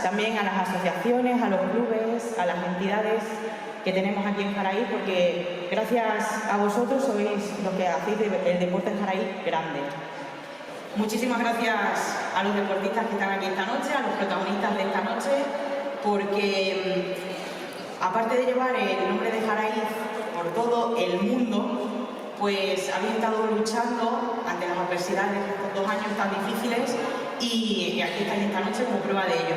también a las asociaciones, a los clubes, a las entidades que tenemos aquí en Jaraí, porque gracias a vosotros sois lo que hacéis el deporte en Jaraí grande. Muchísimas gracias a los deportistas que están aquí esta noche, a los protagonistas de esta noche, porque aparte de llevar el nombre de Jaraí por todo el mundo, pues habéis estado luchando ante las adversidades de estos 2 años tan difíciles y aquí estáis esta noche como prueba de ello.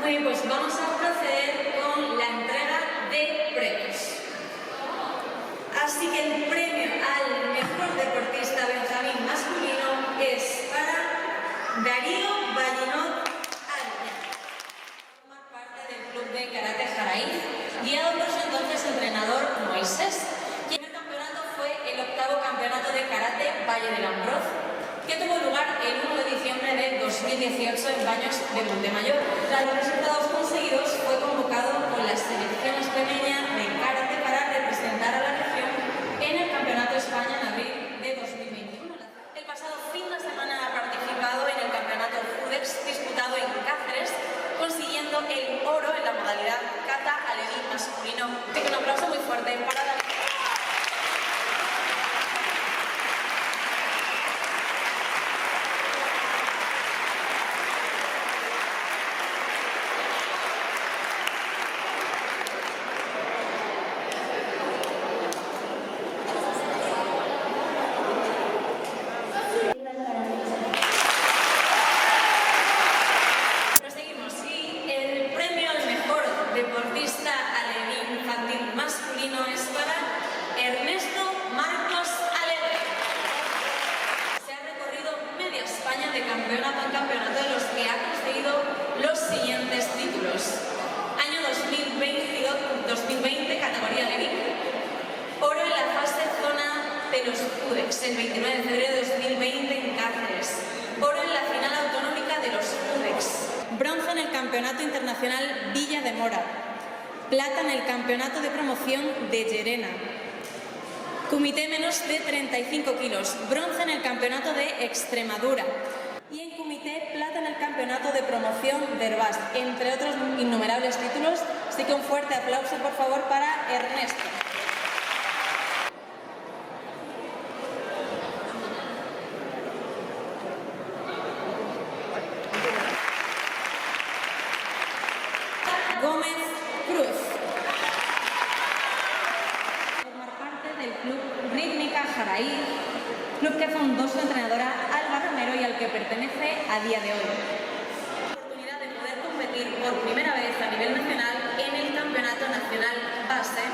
Muy bien, pues vamos a proceder con la entrega de premios. Así que el premio al mejor deportista benjamín masculino es para Darío Vallinot Arya. Formar parte del club de karate Jaraí, guiado por su entonces entrenador Moisés. Y el campeonato fue el 8º campeonato de karate Valle del Ambroz, que tuvo lugar el 1 de diciembre de 2018 en Baños de Montemayor. Tras los resultados conseguidos, fue convocado con la selección extremeña de karate para representar a la región en el Campeonato de España en abril de 2021. El pasado fin de semana ha participado en el Campeonato Judex disputado en Cáceres, consiguiendo el oro en la modalidad kata aleví masculino. Un aplauso muy fuerte para David. Deportista aleví infantil masculino es para Ernesto Marcos Alegre. Se ha recorrido media España de campeonato en campeonato, de los que ha conseguido los siguientes títulos. Año 2020 categoría aleví. Oro en la fase zona de los Judex el 29 de febrero de 2020 en Cáceres. Oro en la final autonómica de los Judex. Bronce en el Campeonato Internacional Villa de Mora. Plata en el Campeonato de Promoción de Llerena. Comité menos de 35 kilos. Bronce en el Campeonato de Extremadura. Y en comité, plata en el Campeonato de Promoción de Herbás, entre otros innumerables títulos. Así que un fuerte aplauso, por favor, para Ernesto. Gómez Cruz. Formar parte del club Rítmica Jaraí, club que fundó su entrenadora Alba Romero y al que pertenece a día de hoy. La oportunidad de poder competir por primera vez a nivel nacional en el Campeonato Nacional Base.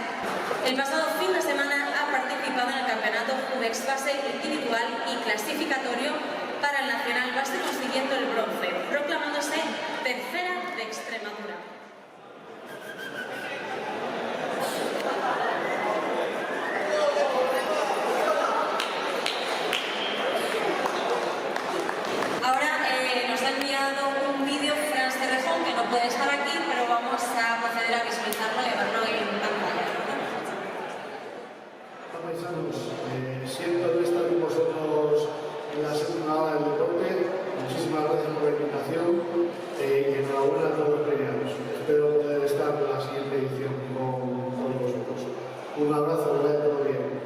El pasado fin de semana ha participado en el Campeonato Judex Base individual y clasificatorio para el Nacional Base, consiguiendo el bronce, proclamándose tercera de Extremadura. Puede estar aquí, pero vamos a proceder a visualizarlo y a verlo en pantalla. Paisanos, siento no estar con vosotros en la segunda hora del deporte. Muchísimas gracias por la invitación y enhorabuena a todos los premiados. Espero poder estar en la siguiente edición con vosotros. Un abrazo, que vaya todo bien.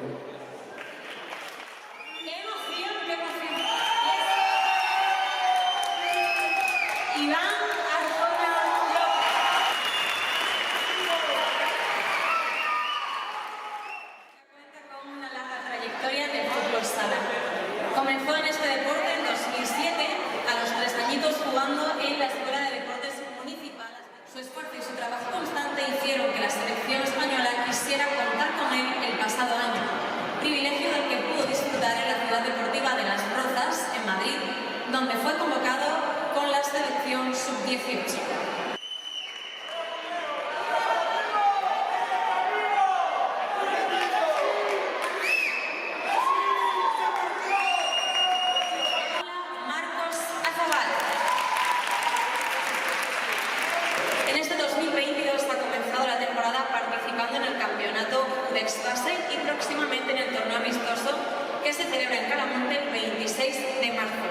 Comenzó en este deporte en 2007, a los 3 añitos jugando en la Escuela de Deportes Municipal. Su esfuerzo y su trabajo constante hicieron que la selección española quisiera contar con él el pasado año, privilegio del que pudo disfrutar en la ciudad deportiva de Las Rozas, en Madrid, donde fue convocado con la selección sub-18. En este 2022 ha comenzado la temporada participando en el campeonato Judex Base y próximamente en el torneo amistoso celebra en Calamonte el 26 de marzo.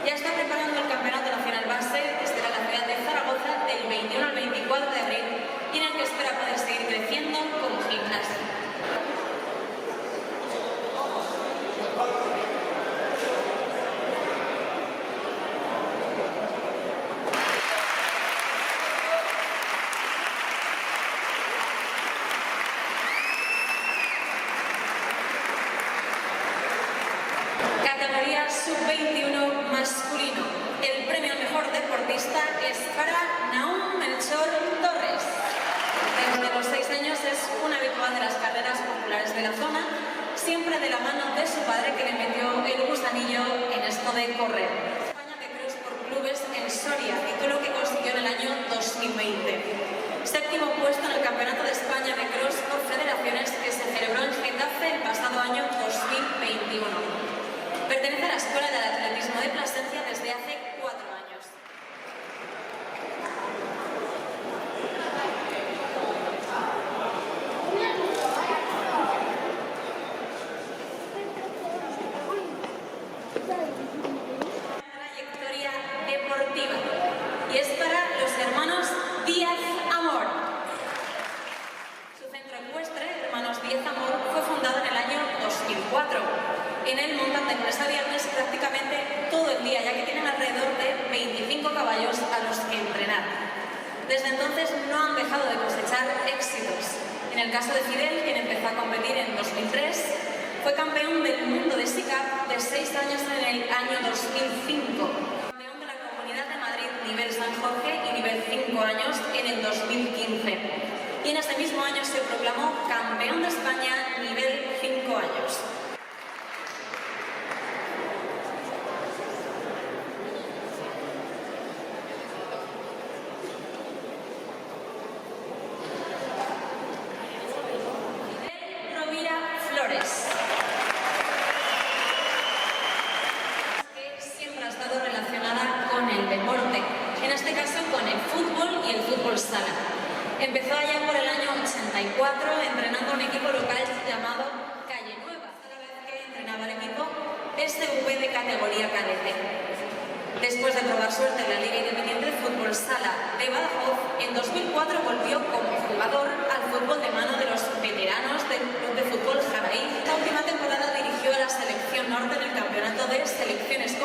Ya está preparando el Campeonato Nacional Base, que será en la ciudad de Zaragoza del 21 al 24 de abril y en el que espera poder seguir creciendo como gimnasta. Categoría sub-21 masculino. El premio al mejor deportista es para Nahum Melchor Torres. Desde los 6 años es un habitual de las carreras populares de la zona, siempre de la mano de su padre que le metió el gusanillo en esto de correr. España de Cruz por clubes en Soria, título que consiguió en el año 2020. Séptimo puesto en el Campeonato de España de Cross por federaciones que se celebró en Getafe el pasado año 2021. Pertenece a la Escuela de Atletismo de Plasencia desde hace 4 años. Trayectoria deportiva y es para los hermanos Díaz Amor. Su centro ecuestre, Hermanos Díaz Amor, fue fundado en el año 2004. En él montan de lunes a viernes prácticamente todo el día, ya que tienen alrededor de 25 caballos a los que entrenar. Desde entonces no han dejado de cosechar éxitos. En el caso de Fidel, quien empezó a competir en 2003, fue campeón del mundo de SICAP de 6 años en el año 2005. Campeón de la Comunidad de Madrid nivel San Jorge y nivel 5 años en el 2015. Y en este mismo año se proclamó campeón de España nivel 5 años. Que siempre ha estado relacionada con el deporte, en este caso con el fútbol y el fútbol sala. Empezó allá por el año 84 entrenando a un equipo local llamado Calle Nueva, a la vez que entrenaba al equipo SV de categoría cadete. Después de probar suerte en la Liga Independiente de Fútbol Sala de Badajoz, en 2004 volvió como jugador al fútbol de mano de los veteranos del Club de Fútbol Jaraí. La última temporada dirigió a la selección norte en el Campeonato de Selecciones